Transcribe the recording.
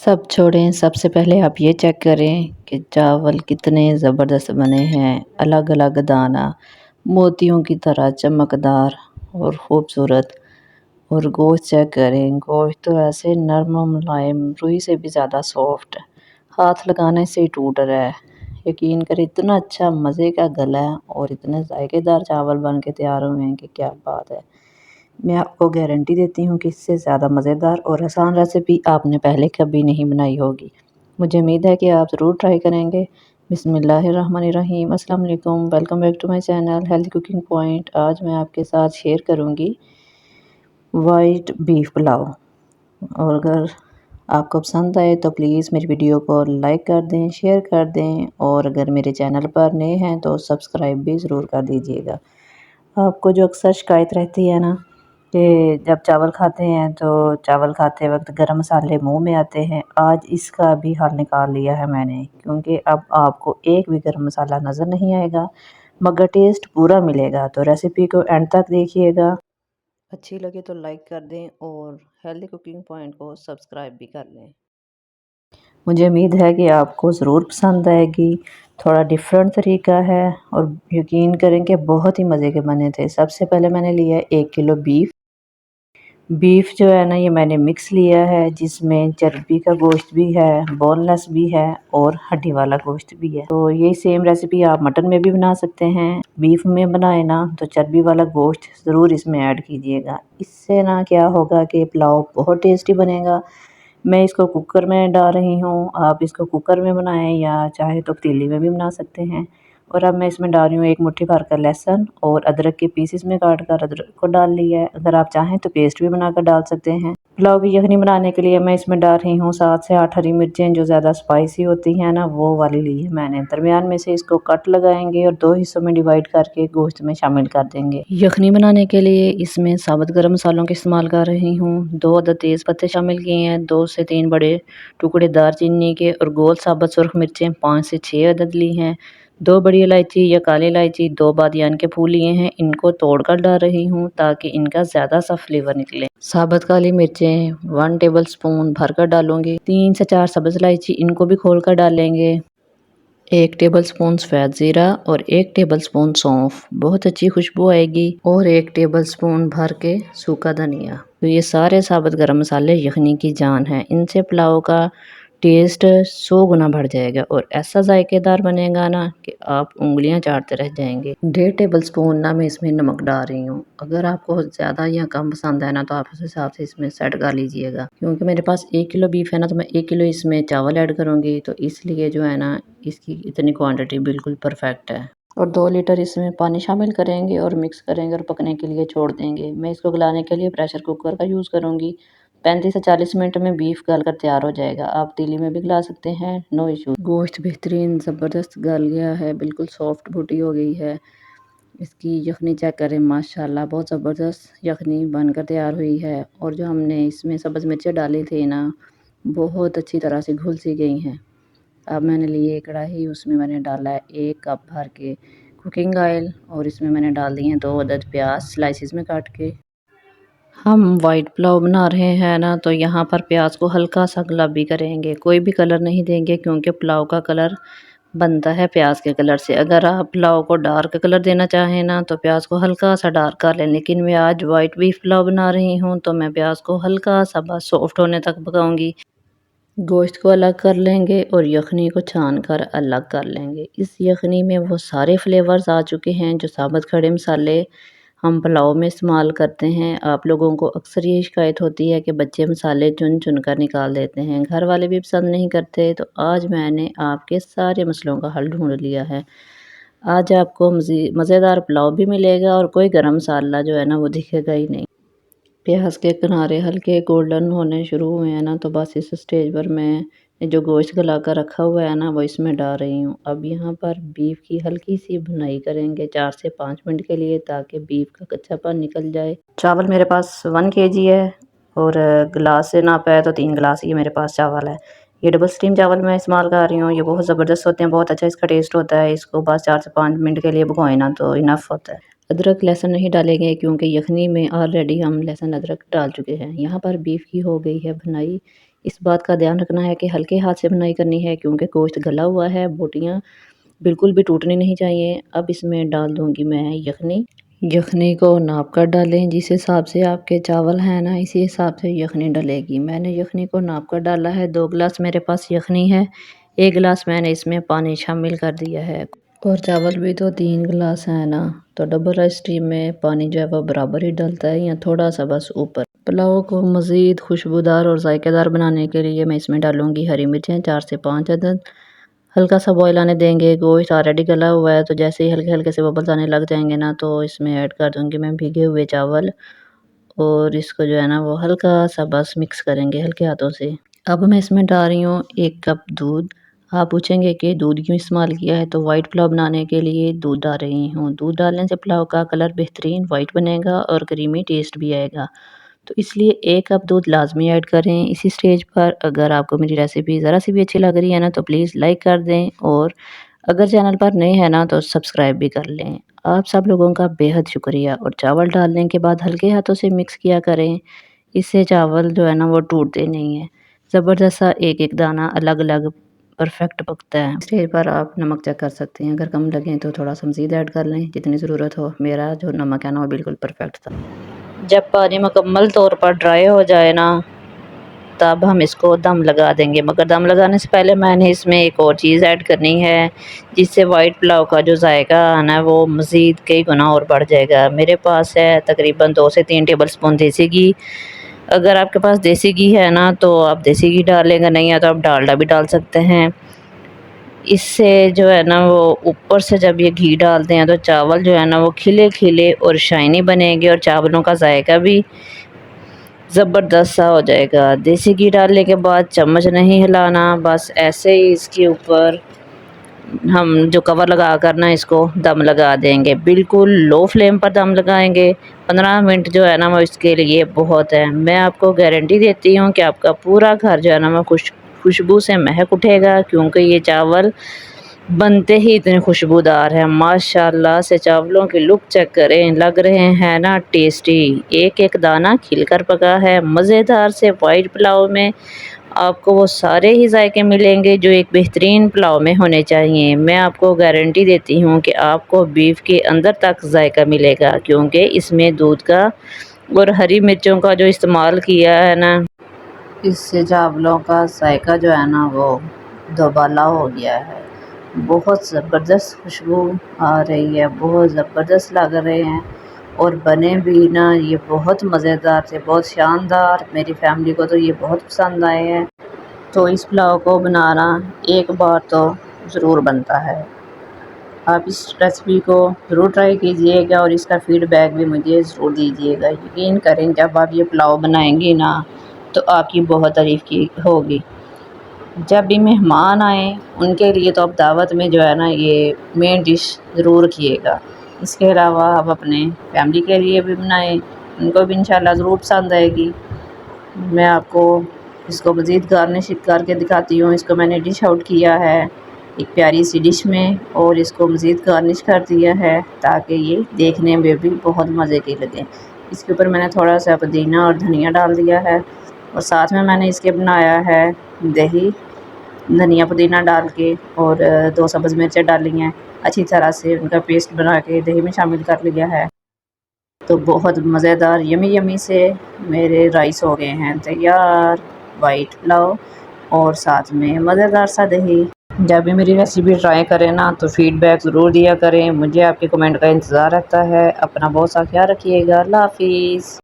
सब छोड़ें, सबसे पहले आप ये चेक करें कि चावल कितने ज़बरदस्त बने हैं। अलग-अलग दाना, मोतियों की तरह चमकदार और ख़ूबसूरत। और गोश्त चेक करें, गोश्त तो ऐसे नरम और मुलायम, रुई से भी ज़्यादा सॉफ्ट। हाथ लगाने से ही टूट रहा है। यकीन करें, इतना अच्छा मज़े का गला है और इतने जायकेदार चावल बन के तैयार हुए हैं कि क्या बात है। मैं आपको गारंटी देती हूँ कि इससे ज़्यादा मज़ेदार और आसान रेसिपी आपने पहले कभी नहीं बनाई होगी। मुझे उम्मीद है कि आप ज़रूर ट्राई करेंगे। बिस्मिल्लाहिर्रहमानिर्रहीम, अस्सलाम वालेकुम, welcome back to my channel Healthy Cooking Point. आज मैं आपके साथ शेयर करूँगी वाइट बीफ पुलाव। और अगर आपको पसंद आए तो प्लीज़ मेरी वीडियो को लाइक कर दें, शेयर कर दें और अगर मेरे चैनल पर नए हैं तो सब्सक्राइब भी ज़रूर कर दीजिएगा। आपको जो अक्सर शिकायत रहती है ना कि जब चावल खाते हैं तो चावल खाते वक्त गरम मसाले मुंह में आते हैं, आज इसका भी हल निकाल लिया है मैंने, क्योंकि अब आपको एक भी गरम मसाला नज़र नहीं आएगा मगर टेस्ट पूरा मिलेगा। तो रेसिपी को एंड तक देखिएगा। अच्छी लगे तो लाइक कर दें और हेल्दी कुकिंग पॉइंट को सब्सक्राइब भी कर लें। मुझे उम्मीद है कि आपको ज़रूर पसंद आएगी। थोड़ा डिफरेंट तरीका है और यकीन करें कि बहुत ही मज़े के बने थे। सबसे पहले मैंने लिया 1 किलो बीफ। बीफ जो है ना, ये मैंने मिक्स लिया है, जिसमें चर्बी का गोश्त भी है, बोनलेस भी है और हड्डी वाला गोश्त भी है। तो ये सेम रेसिपी आप मटन में भी बना सकते हैं। बीफ में बनाए ना तो चर्बी वाला गोश्त ज़रूर इसमें ऐड कीजिएगा। इससे ना क्या होगा कि पुलाव बहुत टेस्टी बनेगा। मैं इसको कुकर में डाल रही हूँ, आप इसको कुकर में बनाएं या चाहे तो पतीली में भी बना सकते हैं। और अब मैं इसमें डाल रही हूँ 1 मुट्ठी भर कर लहसुन और अदरक के पीसेस में काट कर अदरक को डाल लिया है। अगर आप चाहें तो पेस्ट भी बनाकर डाल सकते हैं। पुलाव की यखनी बनाने के लिए मैं इसमें डाल रही हूँ 7 से 8 हरी मिर्चें, जो ज़्यादा स्पाइसी होती हैं ना, वो वाली ली है मैंने। दरमियान में से इसको कट लगाएंगे और 2 हिस्सों में डिवाइड करके गोश्त में शामिल कर देंगे। यखनी बनाने के लिए इसमें साबुत गरम मसालों के इस्तेमाल कर रही हूँ। 2 अदद तेज़ पत्ते शामिल किए हैं, 2 से 3 बड़े टुकड़े दारचीनी के और गोल साबुत सुर्ख मिर्चें 5 से 6 अदद ली हैं। 2 बड़ी इलायची या काली इलायची, 2 बादियान के फूल लिए हैं, इनको तोड़कर डाल रही हूँ ताकि इनका ज़्यादा सा फ्लेवर निकले। साबुत काली मिर्चें 1 टेबलस्पून भरकर डालूंगी। 3 से 4 सब्ज़ इलायची, इनको भी खोलकर डालेंगे। 1 टेबलस्पून सफ़ेद ज़ीरा और 1 टेबलस्पून सौंफ, बहुत अच्छी खुशबू आएगी। और 1 टेबलस्पून भर के सूखा धनिया। तो ये सारे साबुत गरम मसाले यखनी की जान है। इनसे पुलाव का टेस्ट 100 गुना बढ़ जाएगा और ऐसा जायकेदार बनेगा ना कि आप उंगलियां चाटते रह जाएंगे। 1.5 टेबलस्पून ना मैं इसमें नमक डाल रही हूँ। अगर आपको ज़्यादा या कम पसंद है ना तो आप उस हिसाब से इसमें सेट कर लीजिएगा। क्योंकि मेरे पास 1 किलो बीफ है ना, तो मैं 1 किलो इसमें चावल ऐड करूँगी, तो इसलिए जो है ना इसकी इतनी क्वांटिटी बिल्कुल परफेक्ट है। और 2 लीटर इसमें पानी शामिल करेंगे और मिक्स करेंगे और पकने के लिए छोड़ देंगे। मैं इसको गलाने के लिए प्रेशर कुकर का यूज़ करूँगी। 35 से 40 मिनट में बीफ गल कर तैयार हो जाएगा। आप तीली में भी गला सकते हैं, नो इशू। गोश्त बेहतरीन ज़बरदस्त गल गया है, बिल्कुल सॉफ्ट बूटी हो गई है। इसकी यखनी चेक करें, माशाल्लाह बहुत ज़बरदस्त यखनी बनकर तैयार हुई है। और जो हमने इसमें सब्ज़ मिर्चें डाली थी ना, बहुत अच्छी तरह से घुल सी गई हैं। अब मैंने लिए कढ़ाई, उसमें मैंने डाला है 1 कप भर के कुकिंग ऑयल और इसमें मैंने डाल दिए हैं 2 अदद प्याज स्लाइसिस में काट के। हम वाइट पुलाव बना रहे हैं ना, तो यहाँ पर प्याज को हल्का सा गुलाबी करेंगे, कोई भी कलर नहीं देंगे, क्योंकि पुलाव का कलर बनता है प्याज के कलर से। अगर आप पुलाव को डार्क कलर देना चाहें ना तो प्याज को हल्का सा डार्क कर लें, लेकिन मैं आज वाइट बीफ पुलाव बना रही हूँ तो मैं प्याज को हल्का सा बस सॉफ्ट होने तक पकाऊंगी। गोश्त को अलग कर लेंगे और यखनी को छान कर अलग कर लेंगे। इस यखनी में वो सारे फ्लेवर्स आ चुके हैं जो साबुत खड़े मसाले हम पुलाव में इस्तेमाल करते हैं। आप लोगों को अक्सर ये शिकायत होती है कि बच्चे मसाले चुन चुन कर निकाल देते हैं, घर वाले भी पसंद नहीं करते। तो आज मैंने आपके सारे मसलों का हल ढूंढ लिया है। आज आपको मज़ेदार पुलाव भी मिलेगा और कोई गरम मसाला जो है ना वो दिखेगा ही नहीं। प्याज के किनारे हल्के गोल्डन होने शुरू हुए हैं ना, तो बस इस स्टेज पर मैं जो गोश्त गला कर रखा हुआ है ना वो इसमें डाल रही हूँ। अब यहाँ पर बीफ की हल्की सी भुनाई करेंगे 4 से 5 मिनट के लिए, ताकि बीफ का कच्चापन निकल जाए। चावल मेरे पास 1 kg है और गिलास से नापा है तो 3 गिलास ये मेरे पास चावल है। ये डबल स्टीम चावल मैं इस्तेमाल कर रही हूँ, ये बहुत ज़बरदस्त होते हैं, बहुत अच्छा इसका टेस्ट होता है। इसको बस 4 से 5 मिनट के लिए भगोएं ना तो इनफ होता है। अदरक लहसुन नहीं डालेंगे क्योंकि यखनी में ऑलरेडी हम लहसुन अदरक डाल चुके हैं। यहाँ पर बीफ की हो गई है भुनाई। इस बात का ध्यान रखना है कि हल्के हाथ से बुनाई करनी है क्योंकि गोश्त गला हुआ है, बोटियाँ बिल्कुल भी टूटनी नहीं चाहिए। अब इसमें डाल दूँगी मैं यखनी। यखनी को नाप कर डालें, जिस हिसाब से आपके चावल हैं ना इसी हिसाब से यखनी डलेगी। मैंने यखनी को नाप कर डाला है, 2 गिलास मेरे पास यखनी है, 1 गिलास मैंने इसमें पानी शामिल कर दिया है। और चावल भी तो 3 गिलास है ना, तो डबल राइस स्टीम में पानी जो है वो बराबर ही डलता है या थोड़ा सा बस ऊपर। पुलाव को मज़ीद खुशबूदार और जायकेदार बनाने के लिए मैं इसमें डालूँगी हरी मिर्चें 4 से 5 अदद। हल्का सा बॉयल आने देंगे, गोश्त ऑलरेडी गला हुआ है तो जैसे ही हल्के-हल्के से बबल्स आने लग जाएँगे ना तो इसमें ऐड कर दूँगी मैं भीगे हुए चावल और इसको जो है ना वो हल्का सा बस मिक्स करेंगे हल्के हाथों से। अब मैं इसमें डाल रही हूँ 1 कप दूध। आप पूछेंगे कि दूध क्यों इस्तेमाल किया है, तो वाइट पुलाव बनाने के लिए दूध डाल रही हूँ। दूध डालने से पुलाव का कलर बेहतरीन वाइट बनेगा और क्रीमी टेस्ट भी आएगा। तो इसलिए 1 कप दूध लाज़मी ऐड करें। इसी स्टेज पर अगर आपको मेरी रेसिपी ज़रा सी भी अच्छी लग रही है ना तो प्लीज़ लाइक कर दें और अगर चैनल पर नए हैं ना तो सब्सक्राइब भी कर लें। आप सब लोगों का बेहद शुक्रिया। और चावल डालने के बाद हल्के हाथों से मिक्स किया करें, इससे चावल जो है ना वो टूटते नहीं हैं। ज़बरदस्त सा एक-एक दाना अलग-अलग परफेक्ट पकता है। स्टेज पर आप नमक चेक कर सकते हैं, अगर कम लगे तो थोड़ा-सा मज़ीद ऐड कर लें जितनी ज़रूरत हो। मेरा जो नमक है ना वो बिल्कुल परफेक्ट था। जब पानी मुकम्मल तौर पर ड्राई हो जाए ना तब हम इसको दम लगा देंगे, मगर दम लगाने से पहले मैंने इसमें एक और चीज़ ऐड करनी है जिससे वाइट पुलाव का जो जायका है ना वो मज़ीद कई गुना और बढ़ जाएगा। मेरे पास है तकरीबन 2 से 3 टेबल स्पून देसी घी। अगर आपके पास देसी घी है ना तो आप देसी घी डालेंगे, नहीं है तो आप डालडा भी डाल सकते हैं। इससे जो है ना वो ऊपर से जब ये घी डालते हैं तो चावल जो है ना वो खिले-खिले और शाइनी बनेंगे और चावलों का जायका भी ज़बरदस्त सा हो जाएगा। देसी घी डालने के बाद चम्मच नहीं हिलाना, बस ऐसे ही इसके ऊपर हम जो कवर लगा कर ना इसको दम लगा देंगे। बिल्कुल लो फ्लेम पर दम लगाएँगे। 15 मिनट जो है ना वो इसके लिए बहुत है। मैं आपको गारंटी देती हूँ कि आपका पूरा घर जो है ना वो खुशबू से महक उठेगा क्योंकि ये चावल बनते ही इतने खुशबूदार हैं। माशाल्लाह से चावलों की लुक चेक करें, लग रहे हैं ना टेस्टी। एक-एक दाना खिलकर पका है। मज़ेदार से वाइट पुलाव में आपको वो सारे ही जायके मिलेंगे जो एक बेहतरीन पुलाव में होने चाहिए। मैं आपको गारंटी देती हूँ कि आपको बीफ के अंदर तक जायका मिलेगा क्योंकि इसमें दूध का और हरी मिर्चों का जो इस्तेमाल किया है ना, इससे चावलों का जायका जो है ना वो दोबाला हो गया है। बहुत ज़बरदस्त खुशबू आ रही है, बहुत ज़बरदस्त लग रहे हैं और बने भी ना ये बहुत मज़ेदार थे, बहुत शानदार। मेरी फैमिली को तो ये बहुत पसंद आए हैं। तो इस पुलाव को बनाना एक बार तो ज़रूर बनता है। आप इस रेसिपी को ज़रूर ट्राई कीजिएगा और इसका फ़ीडबैक भी मुझे ज़रूर दीजिएगा। यकीन करें जब आप ये पुलाव बनाएँगी ना तो आपकी बहुत तारीफ़ की होगी। जब भी मेहमान आएँ उनके लिए तो आप दावत में जो है ना ये मेन डिश ज़रूर रखिएगा। इसके अलावा आप अपने फैमिली के लिए भी बनाएँ, उनको भी इंशाल्लाह ज़रूर पसंद आएगी। मैं आपको इसको मज़ीद गार्निश करके दिखाती हूँ। इसको मैंने डिश आउट किया है एक प्यारी सी डिश में और इसको मज़ीद गार्निश कर दिया है ताकि ये देखने में भी बहुत मज़े की लगे। इसके ऊपर मैंने थोड़ा सा पुदीना और धनिया डाल दिया है और साथ में मैंने इसके बनाया है दही, धनिया पुदीना डाल के और 2 सब्ज़ मिर्चें डाली हैं, अच्छी तरह से उनका पेस्ट बना के दही में शामिल कर लिया है। तो बहुत मज़ेदार यमी यमी से मेरे राइस हो गए हैं तैयार, वाइट पुलाव और साथ में मज़ेदार सा दही। जब भी मेरी रेसिपी ट्राई करें ना तो फ़ीडबैक ज़रूर दिया करें। मुझे आपके कमेंट का इंतज़ार रहता है। अपना बहुत सा ख्याल रखिएगा। अल्लाह हाफ़िज़।